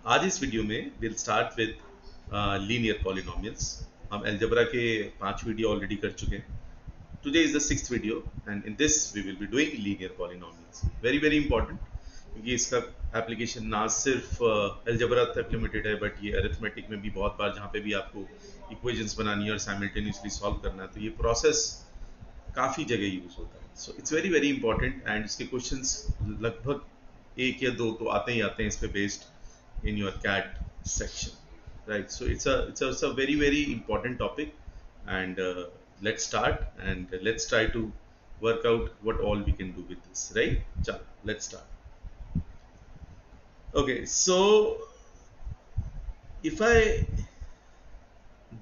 आज इस वीडियो में will start with linear polynomials. हम अलजेब्रा के 5 वीडियो ऑलरेडी कर चुके हैं। Today is the 6th video and in this we will be doing linear polynomials. Very very important, क्योंकि इसका एप्लीकेशन ना सिर्फ अलजेब्रा तक लिमिटेड है, बट ये अरिथमेटिक में भी बहुत बार, जहाँ पे भी आपको इक्वेशंस बनानी है और साइमल्टेनियसली सॉल्व करना है, तो ये प्रोसेस काफ़ी जगह यूज होता है। So it's very very important and इसके क्वेश्चंस लगभग एक या दो तो आते ही आते हैं इस पे based in your CAT section, right? So it's a very very important topic, and let's start and let's try to work out what all we can do with this, right? Chalo, let's start. Okay, so if I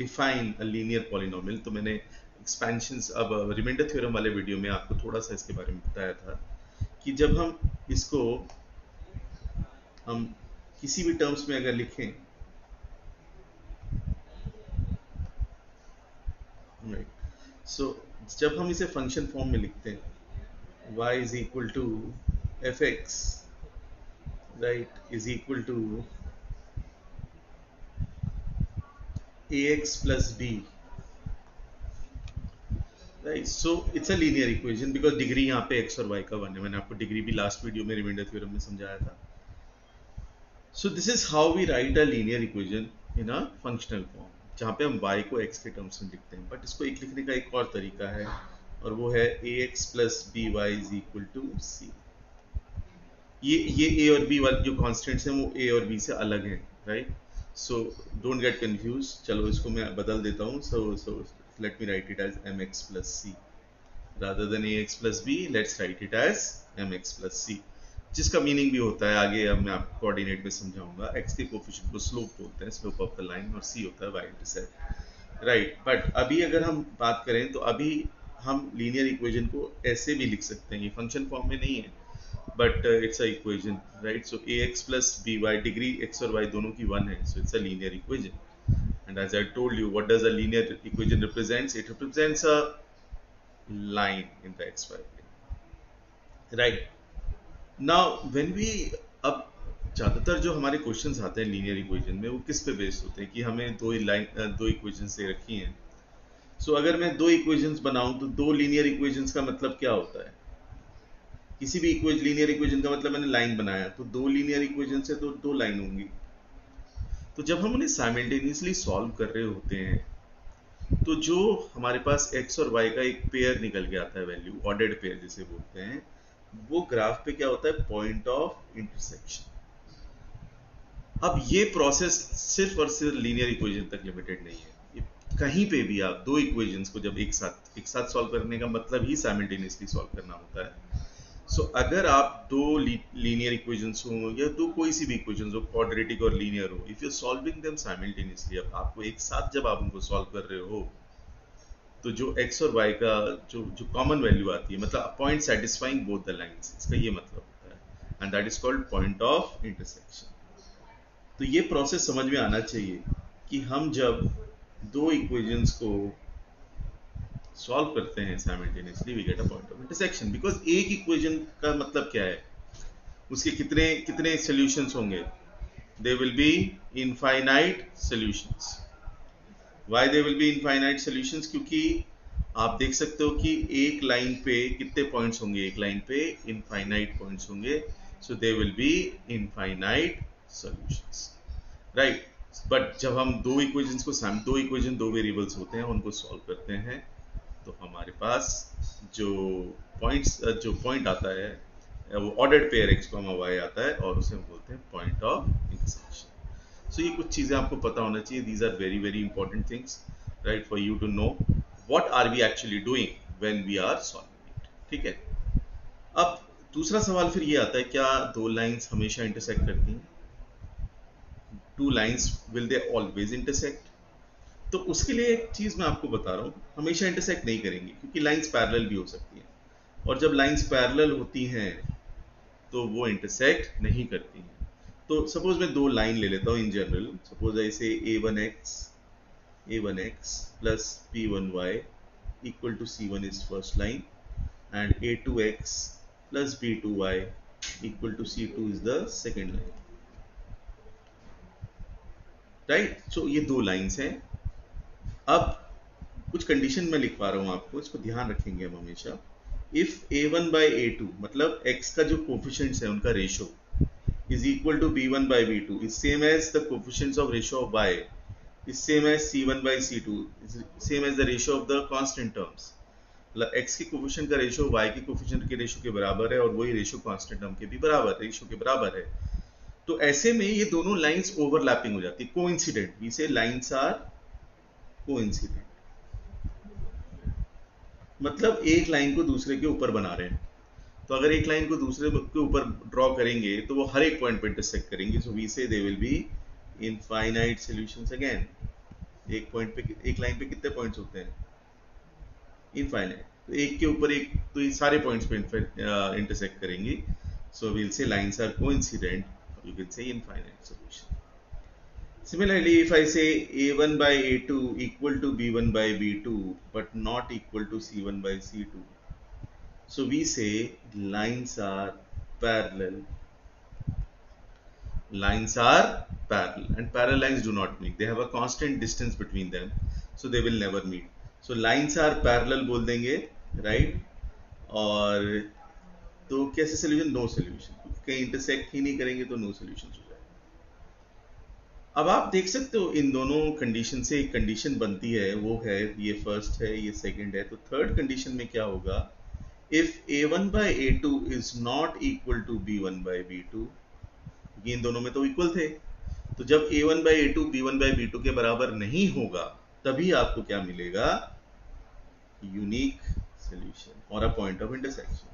define a linear polynomial, तो मैंने expansions, अब remainder theorem वाले video में आपको थोड़ा सा इसके बारे में बताया था कि जब हम इसको हम किसी भी टर्म्स में अगर लिखें, राइट, सो जब हम इसे फंक्शन फॉर्म में लिखते हैं, y is equal to f x, right, is equal to a x plus B, right. So it's a linear equation because degree यहाँ पे x और y का 1 है। मैंने आपको डिग्री भी लास्ट वीडियो में रिमाइंडर थ्योरम में समझाया था। So this is how we write a linear equation in a functional form, जहाँ पे हम y को x के टर्म्स में लिखते हैं। बट इसको एक लिखने का एक और तरीका है, और वो है A x plus B Y is equal to C. ये ए और बी वाले जो कॉन्स्टेंट्स हैं वो ए और बी से अलग हैं, right. So don't get confuse. चलो इसको मैं बदल देता हूँ। So let me write it as M X plus C rather than A x plus B. Let's write it as M X plus C, जिसका मीनिंग भी होता है, आगे अब मैं आपको कोऑर्डिनेट में समझाऊंगा, एक्स के कोफिशिएंट को स्लोप बोलते हैं, स्लोप ऑफ द लाइन, और सी होता है वाई इंटरसेप्ट, राइट। बट अभी अगर हम बात करें तो अभी हम लीनियर इक्वेशन को ऐसे भी लिख सकते हैं, ये फंक्शन फॉर्म में नहीं है, but it's a equation, right? So ax plus by, degree x और y दोनों की 1 है, so it's a linear equation. And as I told you, what does a linear equation represents? It represents a line in the xy plane, right? Now when we, अब ज़्यादातर जो हमारे questions आते हैं लीनियर इक्वेशन में, वो किस पे बेस्ड होते हैं कि हमें दो इक्वेशंस दे रखी हैं। सो अगर मैं दो इक्वेशंस बनाऊं तो दो लीनियर इक्वेशंस का मतलब क्या होता है? किसी भी लीनियर इक्वेशन का मतलब मैंने लाइन बनाया, तो दो लीनियर इक्वेशन से तो दो लाइन होंगी। तो जब हम उन्हें साइमल्टेनियसली सॉल्व कर रहे होते हैं, तो जो हमारे पास x और y का एक पेयर निकल के आता है, वैल्यू ऑर्डर्ड पेयर जिसे बोलते हैं, वो ग्राफ पे क्या होता है? Point of intersection. अब ये प्रोसेस सिर्फ और सिर्फ लीनियर इक्वेशन तक लिमिटेड नहीं है, कहीं पे भी आप दो इक्वेशंस को जब एक साथ सॉल्व करने का मतलब ही साइमल्टेनियसली सॉल्व करना होता है। सो अगर आप दो लीनियर इक्वेशंस हो या दो कोई सी भी इक्वेशंस हो, क्वाड्रेटिक और लीनियर हो, if you solving them simultaneously, अब आपको एक साथ जब आप उनको सॉल्व कर रहे हो, तो जो x और y का जो जो कॉमन वैल्यू आती है, मतलब point satisfying both the lines, इसका ये मतलब होता है, and that is called point of intersection. तो ये प्रोसेस समझ में आना चाहिए कि हम जब दो इक्वेशंस को सॉल्व करते हैं simultaneously, we get a point of intersection. Because एक इक्वेशन का मतलब क्या है? उसके कितने कितने सॉल्यूशंस होंगे? They will be infinite solutions. Why they will be infinite solutions? क्योंकि आप देख सकते हो कि एक लाइन पे कितने पॉइंट्स होंगे? एक लाइन पे इनफाइनाइट पॉइंट्स होंगे, so they will be infinite solutions, right. But जब हम दो इक्वेशंस को दो वेरिएबल्स होते हैं, उनको सॉल्व करते हैं, तो हमारे पास जो पॉइंट आता है, वो ordered pair x comma y आता है, और उसे हम बोलते हैं पॉइंट ऑफ इंटरसेक्शन। सो ये कुछ चीज़ें आपको पता होना चाहिए। These are very very important things, right, for you to know what are we actually doing when we are solving it, ठीक है। अब दूसरा सवाल फिर ये आता है, क्या दो लाइंस हमेशा इंटरसेक्ट करती हैं? Two lines, will they always intersect? तो उसके लिए एक चीज़ मैं आपको बता रहा हूँ, हमेशा इंटरसेक्ट नहीं करेंगी, क्योंकि लाइंस पैरेलल भी हो सकती हैं, और जब लाइंस पैरेलल होती हैं तो वो इंटरसेक्ट नहीं करती हैं। तो सपोज मैं दो लाइन ले लेता हूँ इन जनरल। सपोज ऐसे a1x plus b1y equal to c1 is first line, and a2x plus b2y equal to c2 is the second line. Right. So ये दो लाइंस हैं। अब कुछ कंडीशन में लिखवा रहा हूं आपको, इसको ध्यान रखेंगे हम हमेशा। इफ a1 by a2 मतलब x का जो कोफिशिएंट्स है उनका ratio is equal to b1 by b2 is same as the coefficients of ratio of y is same as c1 by c2 is same as the ratio of the constant terms। मतलब x के coefficient का ratio y के coefficient के ratio के बराबर है और वही रेशो कांस्टेंट टर्म के भी बराबर रेशो के बराबर है। तो ऐसे में ये दोनों लाइंस ओवरलैपिंग हो जाती है, कोइंसिडेंट। वी से लाइंस आर कोइंसिडेंट, मतलब एक लाइन को दूसरे के ऊपर बना रहे हैं। तो अगर एक लाइन को दूसरे के ऊपर ड्रॉ करेंगे तो वो हर एक पॉइंट पे इंटरसेक्ट करेंगे। सो वी से दे will be infinite solutions again. एक पॉइंट पे, एक लाइन पे कितने पॉइंट्स होते हैं? इनफाइनाइट। तो एक के ऊपर एक, तो ये सारे पॉइंट्स पे इंटरसेक्ट करेंगे। So we'll say lines are coincident, you can say infinite solution. Similarly, if I say a1 by a2 equal to b1 by b2 but not equal to c1 by c2, so we say lines are parallel. Lines are parallel and parallel lines do not meet. They have a constant distance between them, so they will never meet. So lines are parallel बोल देंगे, right? और तो कैसे solution? No solution, कहीं intersect ही नहीं करेंगे तो no solution हो जाएगा। अब आप देख सकते हो इन दोनों कंडीशन से एक कंडीशन बनती है, वो है, ये फर्स्ट है, ये सेकंड है। तो थर्ड कंडीशन में क्या होगा? If a1 by a2 is not equal to b1 by b2, ये इन दोनों में तो इक्वल थे, तो जब a1 by a2 b1 by b2 के बराबर नहीं होगा तभी आपको क्या मिलेगा? यूनिक सोल्यूशन और अ point of intersection.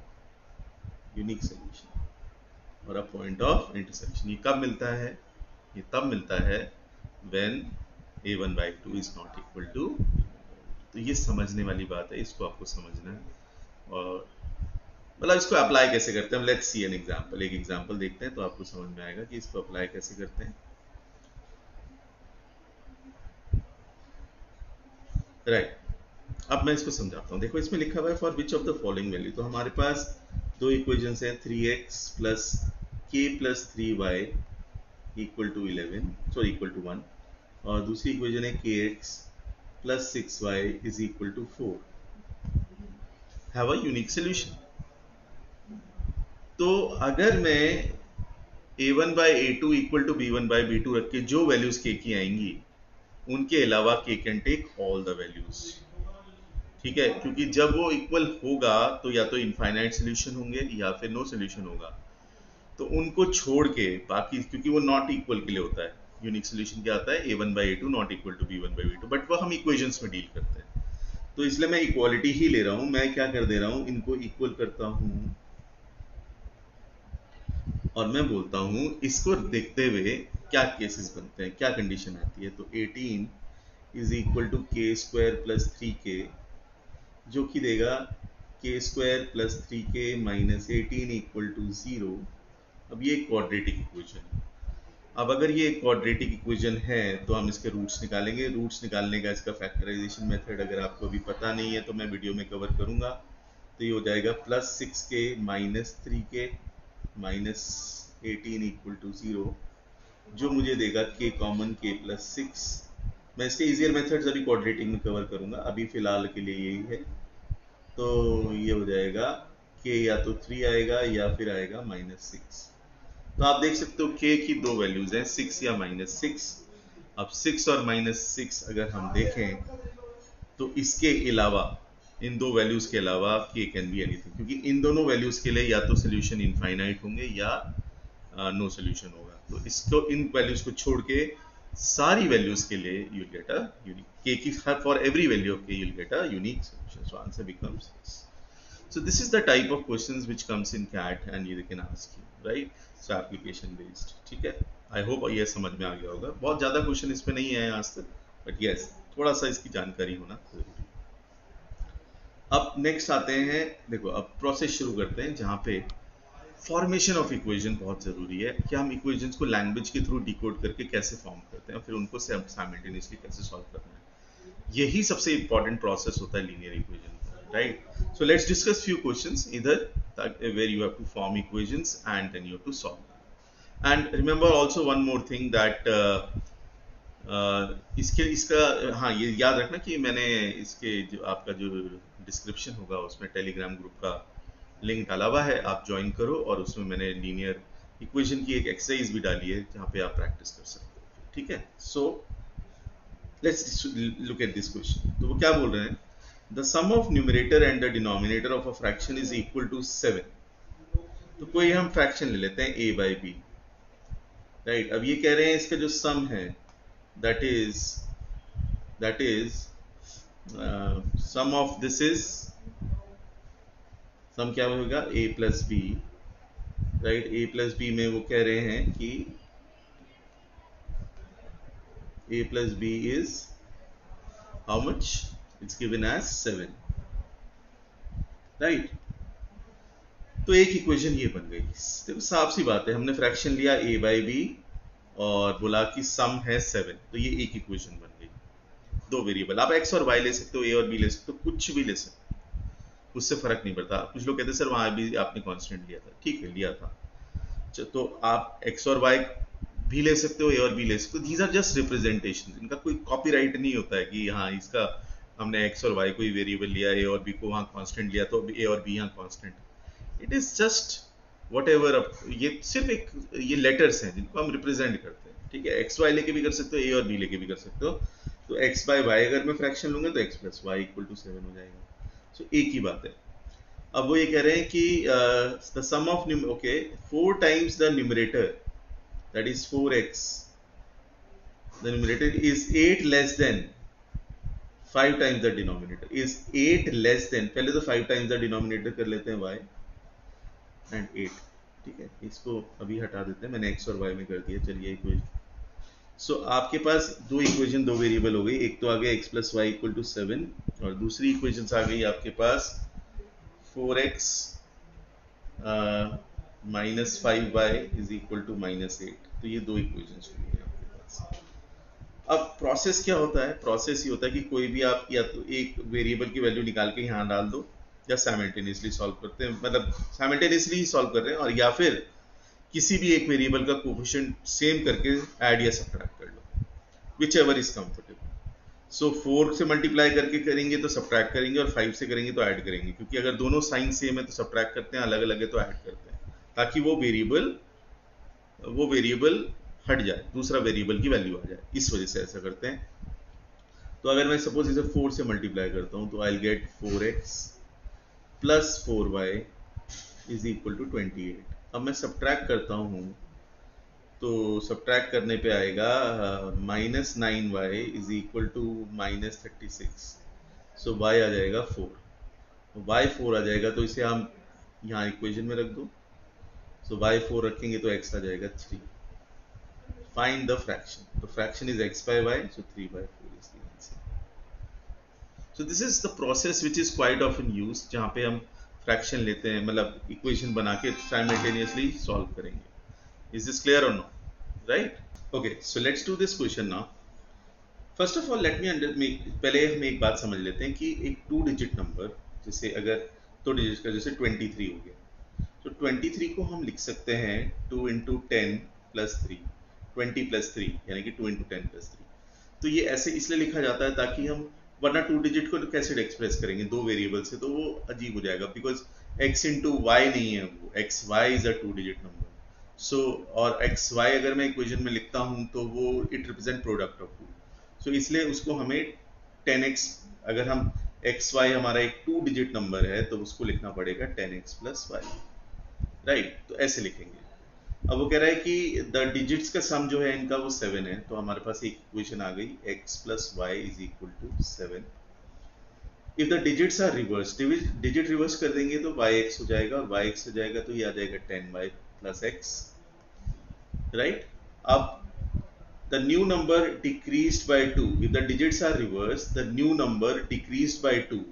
Unique solution और अ पॉइंट ऑफ इंटरसेक्शन। ये कब मिलता है? ये तब मिलता है when a1 by 2 is not equal to। तो ये समझने वाली बात है, इसको आपको समझना है। और मतलब इसको अप्लाई कैसे करते हैं, लेट्स सी एन एग्जांपल। एक एग्जांपल देखते हैं तो आपको समझ में आएगा कि इसको अप्लाई कैसे करते हैं। राइट, अब मैं इसको समझाता हूँ। देखो इसमें लिखा हुआ है for which of the following value. तो हमारे पास दो इक्वेशंस हैं, 3x plus k plus 3y equal to 11, sorry equal to 1, और दूसरी इक्वेशन है kx plus 6y is equal to 4 have a unique solution. तो अगर मैं a1 by a2 equal to b1 by b2 रख के जो वैल्यूज k की आएंगी उनके अलावा k can take all the values. ठीक है, क्योंकि जब वो इक्वल होगा तो या तो इनफाइनाइट सोल्यूशन होंगे या फिर नो सोल्यूशन होगा। तो उनको छोड़ के बाकी, क्योंकि वो नॉट इक्वल के लिए होता है, यूनिक सोल्यूशन क्या आता है? a1 by a2 not equal to b1 by b2, but वो हम इक्वेशंस में डील करते हैं। तो इसलिए मैं इक्वालिटी ही ले रहा हूं। मैं क्या कर दे रहा हूं, इनको इक्वल करता हूं और मैं बोलता हूं इसको देखते हुए क्या केसेस बनते हैं, क्या कंडीशन आती है। तो 18 is equal to k square plus 3k, जो कि देगा k square plus 3k minus 18 equal to 0। अब ये क्वाड्रेटिक इक्वेशन है। अब अगर ये क्वाड्रेटिक इक्वेशन है तो हम इसके रूट्स निकालेंगे। रूट्स निकालने का इसका फैक्टराइजेशन मेथड अगर आपको अभी पता नहीं है तो मैं वीडियो में कवर करूंगा। तो ये हो जाएगा plus 6k minus 3k minus 18 equal to 0, जो मुझे देगा k कॉमन k प्लस 6। मैं इसके इजियर मेथड्स अभी क्वाड्रेटिक में कवर करूंगा, अभी फिलहाल के लिए यही है। तो ये हो जाएगा k या तो 3 आएगा या फिर आएगा माइनस 6। तो आप देख सकते हो k की दो वैल्यूज हैं, 6 या माइनस 6। अब 6 और माइनस 6 अगर हम देखें तो इसके अलावा, इन दो वैल्यूज के अलावा k कैन बी एनीथिंग, क्योंकि इन दोनों वैल्यूज के लिए या तो सोल्यूशन इनफाइनाइट होंगे या नो सोल्यूशन होगा। तो इसको, इन वैल्यूज को छोड़ के सारी वैल्यूज के लिए you get a unique, k की for every value of k you get a unique solution. So answer becomes this. So this is the type of questions which comes in CAT and you can ask you, right? So application based, ठीक है। I hope ये समझ में आ गया होगा। बहुत ज़्यादा question इसमें नहीं आए आज तक, but yes, थोड़ा सा इसकी जानकारी होना जरूरी है। अब नेक्स्ट आते हैं, देखो अब प्रोसेस शुरू करते हैं जहाँ पे फॉर्मेशन ऑफ इक्वेशन बहुत जरूरी है कि हम इक्वेशंस को लैंग्वेज के थ्रू डिकोड करके कैसे फॉर्म करते हैं, फिर उनको साइमल्टेनियसली कैसे सॉल्व करना है। यही सबसे इंपॉर्टेंट प्रोसेस होता है linear equation, right? So let's discuss few questions either where you have to form equations and then you have to solve them. And remember also one more thing, that इसका हाँ ये याद रखना कि मैंने इसके जो आपका जो डिस्क्रिप्शन होगा उसमें टेलीग्राम ग्रुप का लिंक डाला हुआ है, आप ज्वाइन करो और उसमें मैंने लीनियर इक्वेशन की एक एक्सरसाइज भी डाली है जहाँ पे आप प्रैक्टिस कर सकते हो, ठीक है। So let's look at this question. तो वो क्या बोल रहे हैं, the sum of numerator and the denominator of a fraction is equal to 7। तो कोई हम फ्रैक्शन ले लेते हैं a बाई बी, राइट। अब ये कह रहे हैं इसका जो सम है that is sum of this is, sum क्या होगा a plus B, right. a plus B में वो कह रहे हैं कि a plus b is how much? It's given as 7, right? तो एक इक्वेशन ये बन गई। देखो साफ सी बात है, हमने फ्रैक्शन लिया a बाई बी और बोला कि सम है 7, तो ये एक इक्वेशन बन गई। दो वेरिएबल, आप x और y ले सकते हो, a और b ले सकते हो, कुछ भी ले सकते हो, उससे फर्क नहीं पड़ता। कुछ लोग कहते हैं सर वहां भी आपने कांस्टेंट लिया था, ठीक है लिया था, तो आप x और y भी ले सकते हो, ए और बी ले सकते हो। दीज आर जस्ट रिप्रेजेंटेशन, इनका कोई कॉपीराइट नहीं होता है कि हाँ इसका हमने x और y कोई वेरिएबल लिया, ए और बी को वहाँ कांस्टेंट लिया तो ए और बी यहाँ constant. It is just what ever, ये सिर्फ एक ये लेटर्स हैं जिनको हम रिप्रेजेंट करते हैं, ठीक है। एक्स वाई लेके भी कर सकते हो, ए और बी लेके भी कर सकते हो। तो x बाई वाई अगर मैं फ्रैक्शन लूंगा तो x plus y equal to 7 हो जाएगा। सो एक ही बात है। अब वो ये कह रहे हैं कि the sum of okay 4 times the numerator, that is 4x, the numerator is 8 less than 5 times the denominator, is 8 less than, पहले तो 5 times the denominator कर लेते हैं y and 8, ठीक है। इसको अभी हटा देते हैं, मैंने x और y में कर दिया। चलिए इक्वेशन, सो आपके पास दो इक्वेशन, दो वेरिएबल हो गई। एक तो आ गया x plus y equal to 7 और दूसरी इक्वेशन आ गई आपके पास 4x minus 5y is equal to -8। तो ये दो इक्वेशंस हुई हैं आपके पास। अब प्रोसेस क्या होता है, प्रोसेस ये होता है कि कोई भी आप या तो एक वेरिएबल की वैल्यू निकाल के यहाँ डाल दो, या साइमल्टेनियसली सॉल्व करते हैं, मतलब साइमल्टेनियसली ही सॉल्व कर रहे हैं, और या फिर किसी भी एक वेरिएबल का कोफिशिएंट सेम करके ऐड या सब्ट्रैक्ट कर लो, विच एवर इज कंफर्टेबल। सो 4 से मल्टीप्लाई करके करेंगे तो सब्ट्रैक्ट करेंगे, और 5 से करेंगे तो ऐड करेंगे, क्योंकि अगर दोनों साइन सेम है तो सब्ट्रैक्ट करते हैं, अलग अलग है तो ऐड करते हैं, ताकि वो वेरिएबल हट जाए, दूसरा वेरिएबल की वैल्यू आ जाए, इस वजह से ऐसा करते हैं। तो अगर मैं सपोज इसे 4 से मल्टीप्लाई करता हूं तो I get 4x plus 4y is equal to 28। अब मैं सब्ट्रैक्ट करता हूं तो सब्ट्रैक्ट करने पे आएगा -9y is equal to -36। So y आ जाएगा 4, y 4 आ जाएगा, तो इसे हम यहाँ इक्वेशन में रख दो। सो y 4 रखेंगे तो x आ जाएगा 3। फाइंड द फ्रैक्शन, तो fraction is x by y, so 3/4 is the answer. So this is the process which is quite often used, जहाँ पे हम फ्रैक्शन लेते हैं, मतलब इक्वेशन बना के साइमल्टेनियसली सॉल्व करेंगे। Is this clear or no? Right? Okay, so let's do this question now. First of all, let me पहले हम एक बात समझ लेते हैं कि एक 2 डिजिट नंबर, जैसे अगर 2 डिजिट का जैसे 23 हो गया, तो 23 को हम लिख सकते हैं 2 into 10 plus 3, 20 plus 3, यानी कि 2 into 10 plus 3। तो ये ऐसे इसलिए लिखा जाता है ताकि हम, वरना 2 डिजिट को कैसे एक्सप्रेस करेंगे दो वेरिएबल से, तो वो अजीब हो जाएगा, बिकॉज x into y नहीं है, वो X Y is a 2 digit number. So और एक्स वाई अगर मैं इक्वेशन में लिखता हूँ तो वो इट रिप्रेजेंट प्रोडक्ट ऑफ 2, सो इसलिए उसको हमें 10x, अगर हम एक्स वाई हमारा एक 2 डिजिट नंबर है तो उसको लिखना पड़ेगा 10x plus y, राइट। तो ऐसे लिखेंगे। अब वो कह रहा है कि द डिजिट्स का सम जो है इनका वो 7 है, तो हमारे पास एक इक्वेशन आ गई x plus y is equal to 7। If the digits are reverse, digit reverse कर देंगे तो yx हो जाएगा, और yx हो जाएगा तो ये आ जाएगा 10y plus x, राइट। अब the new number decreased by 2, if the digits are reversed the new number decreased by 2,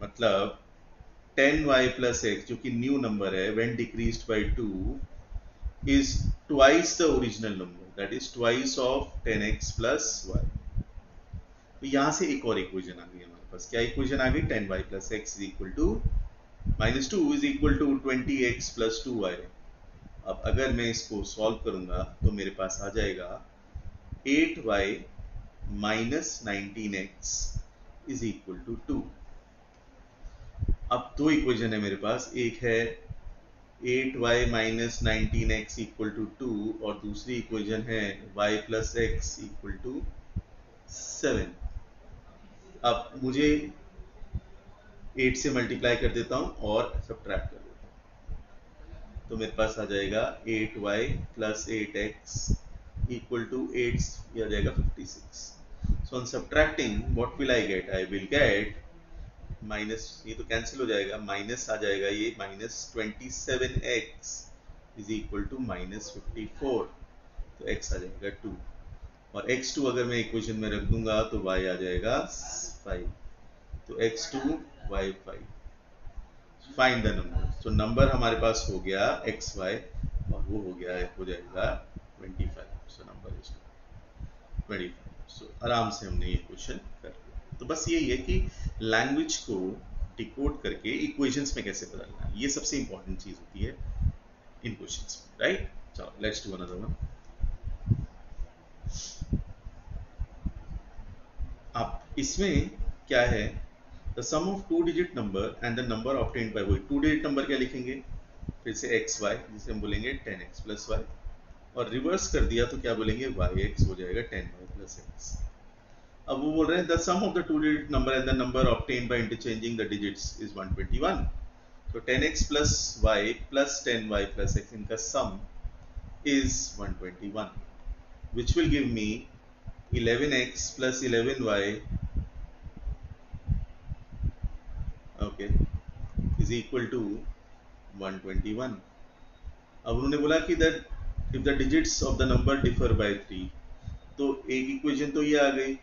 मतलब 10y plus x जो कि न्यू नंबर है when decreased by 2 is twice the original number, that is twice of 10x plus y। तो यहां से एक और equation आ गई हमारे पास, क्या इक्वेशन आ गई, 10y plus x is equal to -2 is equal to 20x plus 2y। अब अगर मैं इसको सॉल्व करूंगा तो मेरे पास आ जाएगा 8y minus 19x is equal to 2। अब दो इक्वेशन है मेरे पास, एक है 8y minus 19x equal to 2 और दूसरी इक्वेशन है y plus x equal to 7। अब मुझे 8 से मल्टीप्लाई कर देता हूं और सब्ट्रैक्ट कर देता हूं, तो मेरे पास आ जाएगा 8y plus 8x equal to 8 ये आ जाएगा 56। So on subtracting what will I get? I will get minus, ये तो कैंसिल हो जाएगा, माइनस आ जाएगा ये minus 27x is equal to minus 54, तो x आ जाएगा 2 और x2 अगर मैं इक्वेशन में रख दूंगा तो y आ जाएगा 5, तो x2 y5। Find the number, तो नंबर हमारे पास हो गया xy और वो हो जाएगा 25। So number is 25। सो आराम से हमने ये क्वेश्चन कर लिया। तो बस यही है कि लैंग्वेज को डिकोड करके इक्वेशंस में कैसे बदलना है, ये सबसे इंपॉर्टेंट चीज होती है इन क्वेश्चंस में, राइट। चलो लेट्स डू अनदर वन। अब इसमें क्या है, the sum of 2 digit number and the number obtained by, वही 2 डिजिट नंबर क्या लिखेंगे, फिर से xy जिसे हम बोलेंगे 10x प्लस y, और रिवर्स कर दिया तो क्या बोलेंगे yx हो जाएगा 10y प्लस x। अब वो बोल रहे हैं the sum of the 2 digit number and the number obtained by interchanging the digits is 121। तो 10x plus y plus 10y plus x इनका सम is 121, which will give me 11x plus 11y, okay, is equal to 121। अब उन्होंने बोला कि that if the digits of the number differ by 3, तो एक equation तो ये आ गई,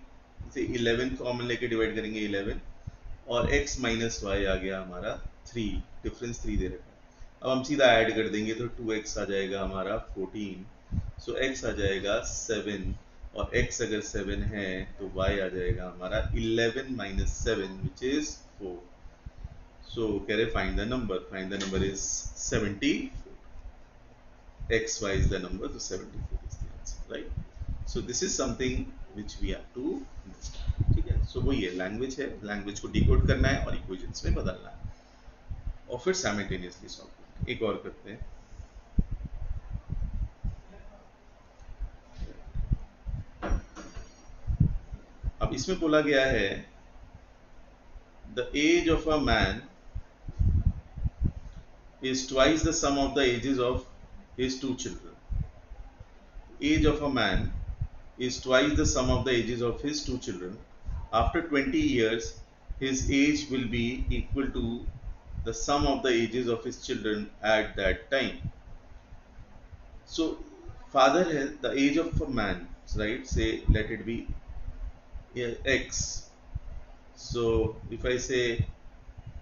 इसे 11 कॉमन लेके डिवाइड करेंगे 11 और x माइनस वाई आ गया हमारा 3, डिफरेंस 3 दे रखा है। अब हम सीधा ऐड कर देंगे तो 2x आ जाएगा हमारा 14, सो x आ जाएगा 7 और x अगर 7 है तो y आ जाएगा हमारा 11 माइनस 7 विच इज 4। सो कह रहे find the number is 74, xy is the number, so 74 is the answer, right? So this is something which we have to understand, ठीक है। सो वही है, लैंग्वेज है, लैंग्वेज को डिकोड करना है और इक्वेशंस में बदलना है और फिर साइमल्टेनियसली सॉल्व करना है। एक और करते हैं, अब इसमें बोला गया है the age of a man is twice the sum of the ages of his 2 children. Age of a man is twice the sum of the ages of his 2 children. After 20 years, his age will be equal to the sum of the ages of his children at that time. So, father has the age of a man, right? Say, let it be x. So, if I say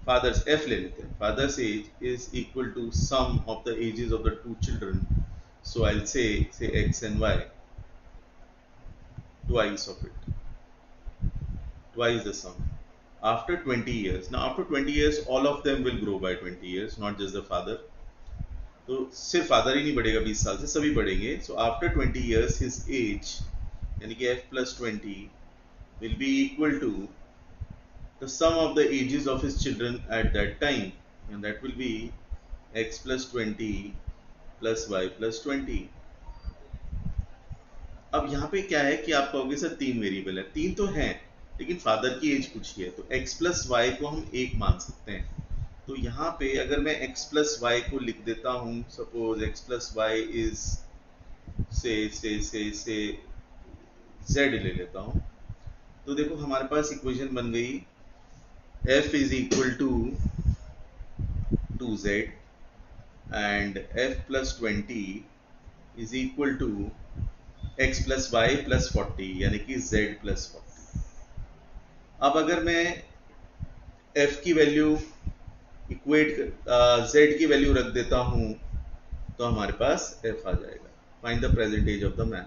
father's f ले लेते हैं, father's age is equal to sum of the ages of the 2 children, so I'll say x and y, twice of it, twice the sum after 20 years। Now after 20 years all of them will grow by 20 years, not just the father, तो सिर्फ father ही नहीं बढ़ेगा 20 साल से, सभी बढ़ेंगे। so after 20 years his age यानी कि f plus 20 will be equal to the sum of the ages of his children at that time, and that will be x plus 20 plus y plus 20। अब यहाँ पे क्या है कि आप कहोगे सर 3 वेरिएबल है, 3 तो हैं लेकिन फादर की एज पूछी है, तो x प्लस वाई को हम 1 मान सकते हैं। तो यहाँ पे अगर मैं x प्लस वाई को लिख देता हूँ, suppose x plus y is से z ले लेता हूँ, तो देखो हमारे पास इक्वेशन बन गई f is equal to 2z and f plus 20 is equal to x plus y plus 40 यानी कि z plus 40। अब अगर मैं f की वैल्यू इक्वेट z की वैल्यू रख देता हूं तो हमारे पास f आ जाएगा। Find the present age of the man,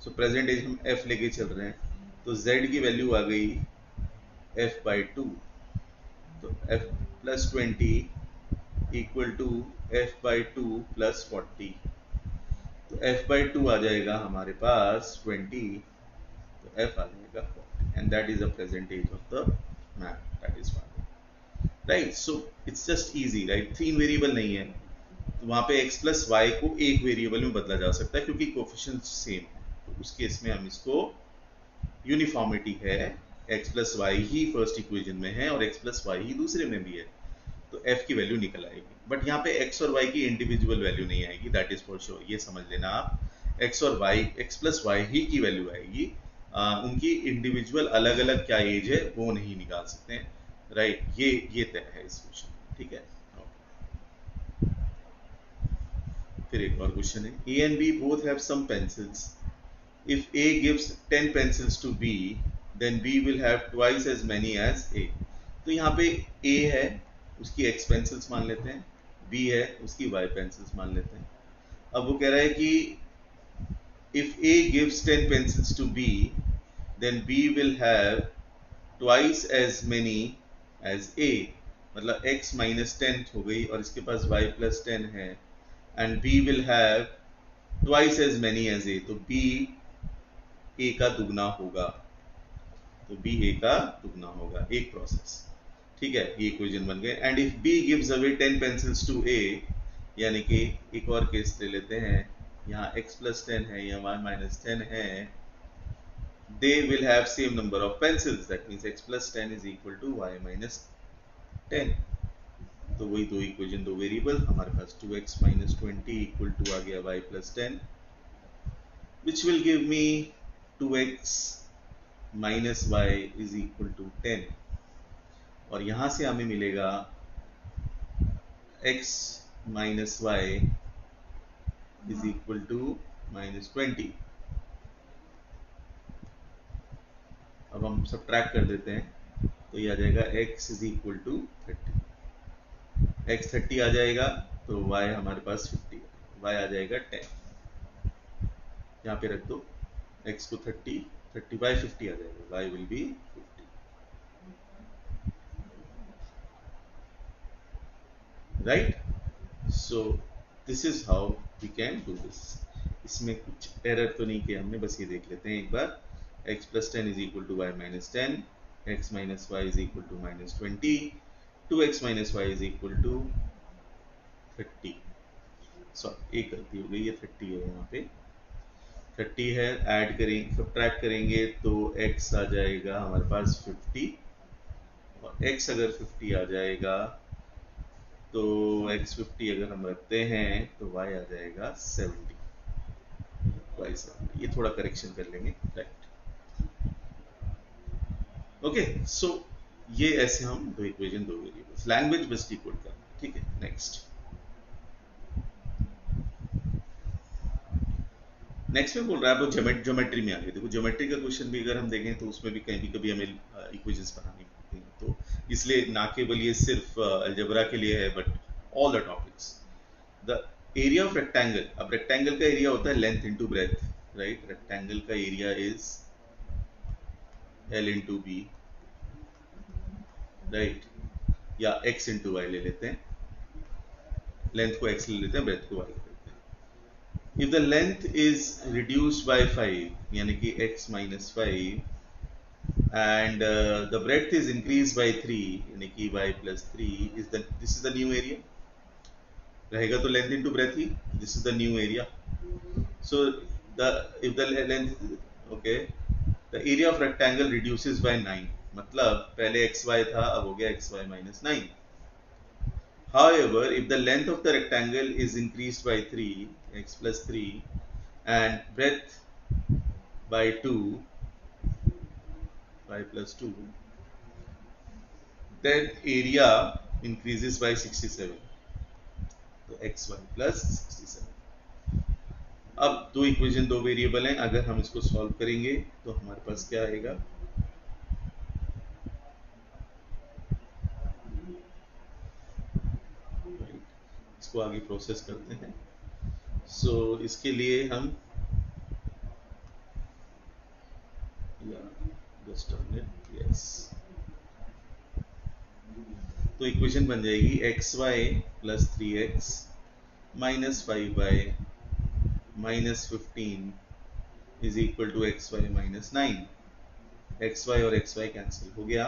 so present age हम f लेके चल रहे हैं, तो z की वैल्यू आ गई f by 2, तो f plus 20 equal to f by 2 plus 40। तो f/2 आ जाएगा हमारे पास 20, तो f आ जाएगा 40 and that is the present age of the man, that is father, right. So it's just easy, right. 3 variable नहीं है तो वहां पे x प्लस वाई को एक वेरिएबल में बदला जा सकता है क्योंकि कोफिशिएंट सेम है, तो उस केस में हम इसको यूनिफॉर्मिटी है, x plus why he first equation में है और x प्लस वाई ही दूसरे में भी है, तो f की वैल्यू निकल आएगी। बट यहाँ पे x और y की इंडिविजुअल वैल्यू नहीं आएगी, दैट इज फॉर श्योर, ये समझ लेना आप। x और y, x plus why he की वैल्यू आएगी, उनकी इंडिविजुअल अलग अलग क्या एज है वो नहीं निकाल सकते हैं, राइट। ये तय है इस क्वेश्चन, ठीक है। फिर एक और क्वेश्चन है, A and B both have some pencils. If A gives 10 pencils to B, then B will have twice as many as A. तो यहाँ पे A है, उसकी X pencils मान लेते हैं, B है, उसकी Y pencils मान लेते हैं। अब वो कह रहा है कि if A gives 10 pencils to B, then B will have twice as many as A. मतलब X minus 10 हो गई और इसके पास Y plus 10 है, and B will have twice as many as A, तो B A का दुगना होगा, तो B A का दुगना होगा, एक प्रोसेस, ठीक है। ये इक्वेशन बन गए। And if B gives away 10 pencils to A, यानी कि एक और केस ले लेते हैं, यहाँ x plus 10 है या y minus 10 है, they will have same number of pencils, that means x plus 10 is equal to y minus 10, तो वही दो इक्वेशन, दो वेरिएबल, हमारे पास 2x minus 20 equal to आ गया y plus 10, which will give me 2x minus y is equal to 10, और यहां से हमें मिलेगा x minus y is equal to minus 20। अब हम सब्ट्रैक्ट कर देते हैं तो ये आ जाएगा x is equal to 30, x 30 आ जाएगा तो y हमारे पास 50, y आ जाएगा 10, यहाँ पे रख दो, x को 30 by 50 आ जाएगा, y will be 50, right? So this is how we can do this। इसमें कुछ एरर तो नहीं किया हमने, बस ये देख लेते हैं एक बार। x plus 10 is equal to y minus 10, x minus y is equal to minus 20, 2x minus y is equal to 30, sorry एक गलती हो गई, ये 30 है, यहाँ पे 30 है, ऐड करेंगे, सब्ट्रैक्ट करेंगे तो x आ जाएगा हमारे पास 50, और x अगर 50 आ जाएगा तो x 50 अगर हम रखते हैं तो y आ जाएगा 70, y 70, ये थोड़ा करेक्शन कर लेंगे, राइट। ओके, सो ये ऐसे हम दो इक्वेशन, दो वेरिएबल्स, लैंग्वेज बस डिकोड करना, ठीक है। नेक्स्ट में बोल रहा है, आप ज्योमेट्री में आ गए। देखो ज्योमेट्री का क्वेश्चन भी अगर हम देखें तो उसमें भी कहीं भी कभी हमें इक्वेशंस बनानी पड़ती हैं, तो इसलिए ना केवल ये सिर्फ अलजेब्रा के लिए है but all the topics. The area of rectangle, अब रेक्टेंगल का एरिया होता है length into breadth, right. Rectangle का area is L into B, right, या x इंटू वाई ले लेते हैं, लेंथ को x ले लेते हैं, ब्रेथ को y ले लेते हैं। If the length is reduced by 5, यानी कि x minus 5, and the breadth is increased by 3, यानी कि y plus 3, this is the new area, रहेगा तो length into breath he, this is the new area। so if the length, okay, the area of rectangle reduces by 9, मतलब पहले xy था, अब हो गया xy minus 9। however if the length of the rectangle is increased by 3, x plus 3, and breadth by 2, y plus 2, then area increases by 67, तो xy plus 67। अब दो equation, दो वेरिएबल हैं, अगर हम इसको सॉल्व करेंगे तो हमारे पास क्या आएगा, इसको आगे प्रोसेस करते हैं। सो इसके लिए हम यस, तो इक्वेशन बन जाएगी xy plus 3x minus 5y minus 15 is equal to x y minus 9। X y और एक्स वाई कैंसिल हो गया,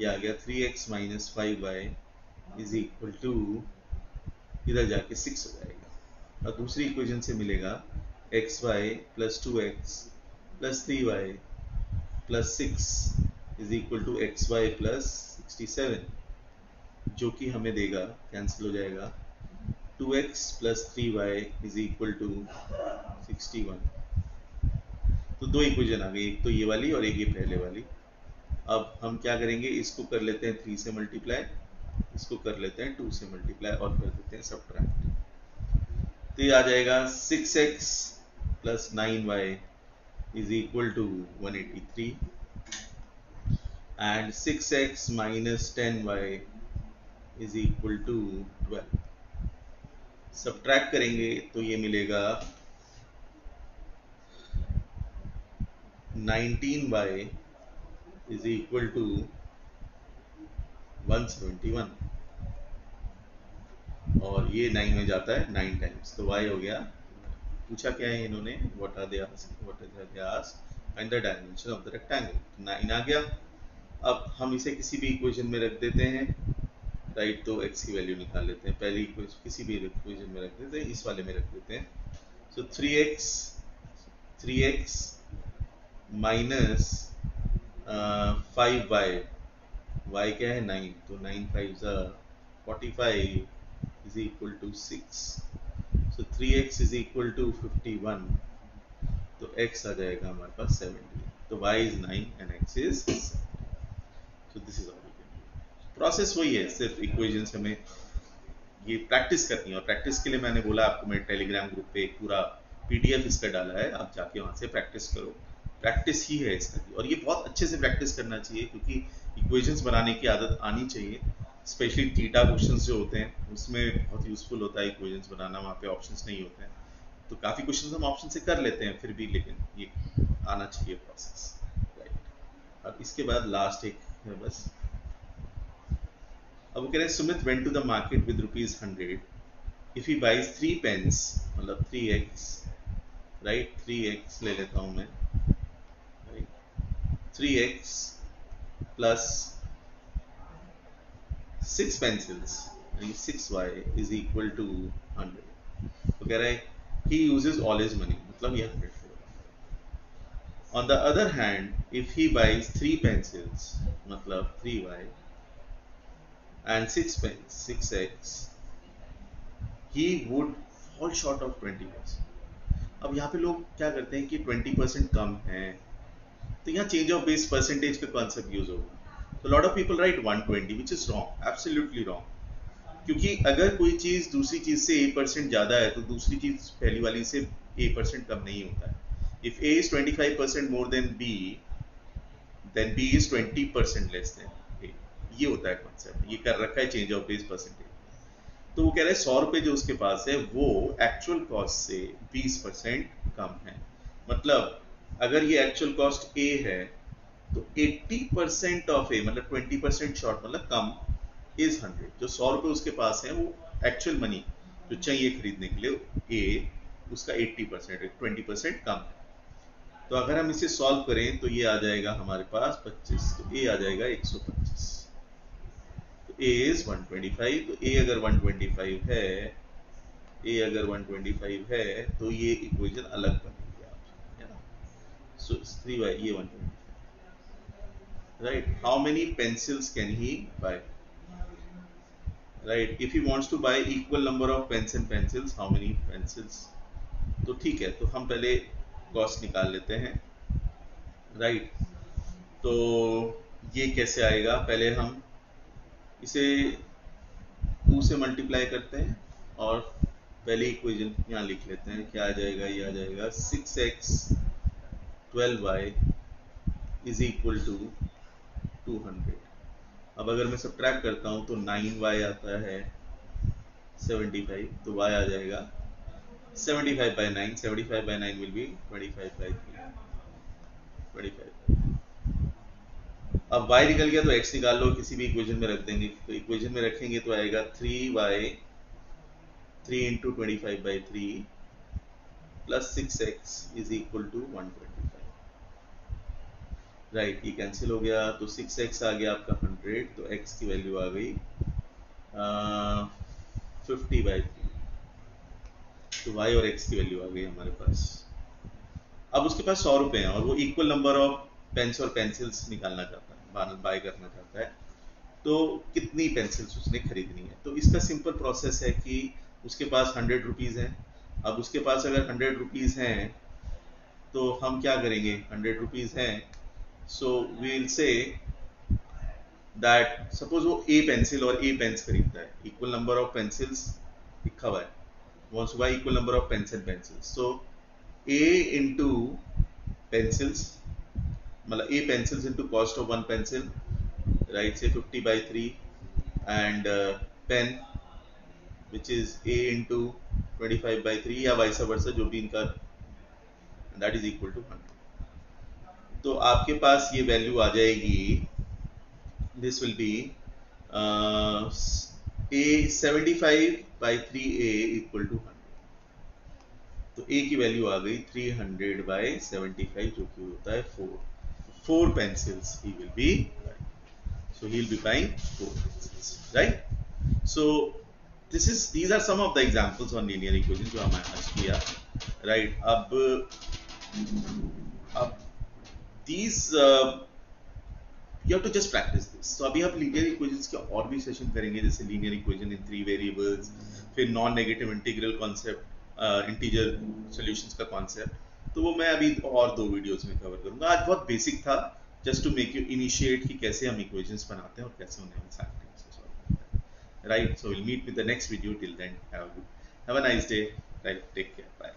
ये आ गया 3x minus 5y is equal to, इधर जाके 6 हो जाएगा। और दूसरी इक्वेशन से मिलेगा x y plus 2x plus 3y plus 6 is equal to x y plus 67, जो कि हमें देगा, कैंसिल हो जाएगा, 2x plus 3y is equal to 61। तो दो इक्वेशन आ गई, एक तो ये वाली और एक ये पहले वाली। अब हम क्या करेंगे, इसको कर लेते हैं 3 से मल्टीप्लाई, इसको कर लेते हैं 2 से मल्टीप्लाई और कर देते हैं सब्ट्रैक्ट। तो ये आ जाएगा 6x plus 9y is equal to 183 and 6x minus 10y is equal to 12। Subtract करेंगे तो ये मिलेगा 19y इज इक्वल टू 171 और ये 9 में जाता है 9 टाइम्स, तो y हो गया, पूछा क्या है इन्होंने, what are they asked find the dimension of the rectangle, 9 आ गया। अब हम इसे किसी भी इक्वेशन में रख देते हैं, राइट, तो x की वैल्यू निकाल लेते हैं, पहली इक्वेशन किसी भी इक्वेशन में रख देते हैं, इस वाले में रख देते हैं। सो 3x माइनस 5y, y क्या है 9, तो 9 5 45 is equal to 6, so 3x is equal to 51, तो x आ जाएगा हमारे पास 70, तो y is 9 and x is 7, so this is how we can do। Process वही है, सिर्फ इक्वेशंस हमें ये प्रैक्टिस करनी है, और प्रैक्टिस के लिए मैंने बोला आपको, मैं टेलीग्राम ग्रुप पे एक पूरा PDF इसका डाला है, आप जाके वहाँ से प्रैक्टिस करो, प्रैक्टिस ही है इसका, और ये बहुत अच्छे से प्रैक्टिस करना चाहिए क्योंकि इक्वेशंस बनाने की आदत आनी चाहिए, स्पेशली थीटा क्वेश्चंस जो होते हैं उसमें बहुत यूजफुल होता है इक्वेशंस बनाना, वहाँ पे ऑप्शंस नहीं होते हैं, तो काफ़ी क्वेश्चंस हम ऑप्शन से कर लेते हैं फिर भी, लेकिन ये आना चाहिए प्रोसेस, राइट। अब इसके बाद लास्ट एक है बस। अब वो कह रहे हैं Sumit went to the market with ₹100, if he buys 3 pens, मतलब 3x, राइट, 3x ले लेता हूँ मैं, right, 3x plus 6 pencils, 6y is equal to 100, तो कह रहा है he uses all his money, मतलब ये 100 होगा। On the other hand, if he buys 3 pencils, मतलब 3y and 6 pens, 6x, he would fall short of 20%। अब यहाँ पे लोग क्या करते हैं कि 20% कम है, तो यहाँ चेंज ऑफ बेस परसेंटेज का कॉन्सेप्ट यूज होगा, तो lot of people right 120 which is wrong, absolutely wrong, क्योंकि अगर कोई चीज दूसरी चीज से 1% ज्यादा है तो दूसरी चीज पहली वाली से 1% कम नहीं होता है। If A is 25% more than B, then B is 20% less than A, ये होता है कॉन्सेप्ट, ये कर रखा है चेंज ऑफ बेस परसेंटेज। तो वो कह रहे हैं 100 रुपए जो उसके पास है वो एक्चुअल कॉस्ट से 20% कम है, मतलब अगर ये एक्चुअल कॉस्ट A है तो 80% ऑफ A, मतलब 20% शॉर्ट, मतलब कम, इज 100, जो 100 रुपए उसके पास है वो एक्चुअल मनी जो चाहिए खरीदने के लिए A, उसका 80% 20% कम है। तो अगर हम इसे सॉल्व करें तो ये आ जाएगा हमारे पास 25, तो A आ जाएगा 125, तो A इज 125, तो A अगर 125 है, A अगर 125 है तो ये इक्वेशन अलग बनेगी आपकी, है ना। सो 3y ये 125, right, how many pencils can he buy, right, if he wants to buy equal number of pens and pencils, how many pencils, तो ठीक है, तो हम पहले कॉस्ट निकाल लेते हैं, राइट, तो ये कैसे आएगा, पहले हम इसे 2 से मल्टीप्लाई करते हैं और पहली इक्वेशन यहाँ लिख लेते हैं, क्या आ जाएगा, ये आ जाएगा 6x 12y is equal to 200। अब अगर मैं सब्ट्रैक्ट करता हूँ तो 9y आता है 75, तो y आ जाएगा 75 by 9, 75 by 9 will be 25 by 3, 25। अब y निकल गया तो x निकाल लो, किसी भी इक्वेशन में रख देंगे, तो इक्वेशन में रखेंगे तो आएगा 3y 3 into 25 by 3 plus 6x is equal to 125, right. ये कैंसिल हो गया तो 6x आ गया आपका 100, तो x की वैल्यू आ गई 50/3, तो y और x की वैल्यू आ गई हमारे पास। अब उसके पास 100 रुपए हैं और वो इक्वल नंबर ऑफ पेन्स और पेंसिल्स निकालना चाहता है, बाय करना चाहता है, तो कितनी पेंसिल्स उसने खरीदनी है। तो इसका सिंपल प्रोसेस है कि उसके पास 100 रुपीज़ हैं। अब उसके पास अगर 100 रुपीज़ हैं तो हम क्या करेंगे, 100 रुपीज़ हैं, so we will say that suppose वो ए पेंसिल और ए पेन्स खरीदता है, इक्वल नंबर ऑफ पेंसिल्स लिखा हुआ है, wants to buy equal number of pens and pencils, so a into pencils, मतलब a pencils into cost of one pencil, right, say 50/3, and pen which is a into 25/3 या vice versa जो भी इनका, that is equal to 100। तो आपके पास ये value आ जाएगी, this will be a 75/3a equal to 100। तो a की वैल्यू आ गई 300/75 जो कि होता है 4 pencils he will be buying, so he will be buying 4 pencils, right। So these are some of the examples on linear equation जो हमने आज किया, right। अब these you have to just practice this। तो अभी हम linear equations के और भी सेशन करेंगे, जैसे linear equation in 3 variables, फिर non negative integral concept, integer solutions का कॉन्सेप्ट, तो वो मैं अभी और 2 वीडियोस में कवर करूंगा। आज बहुत बेसिक था, just to make you initiate कि कैसे हम इक्वेशंस बनाते हैं और कैसे उन्हें हम साइंटिफिकली सॉल्व करते हैं, right. So will meet with the next video, till then have a nice day, right, take care, bye.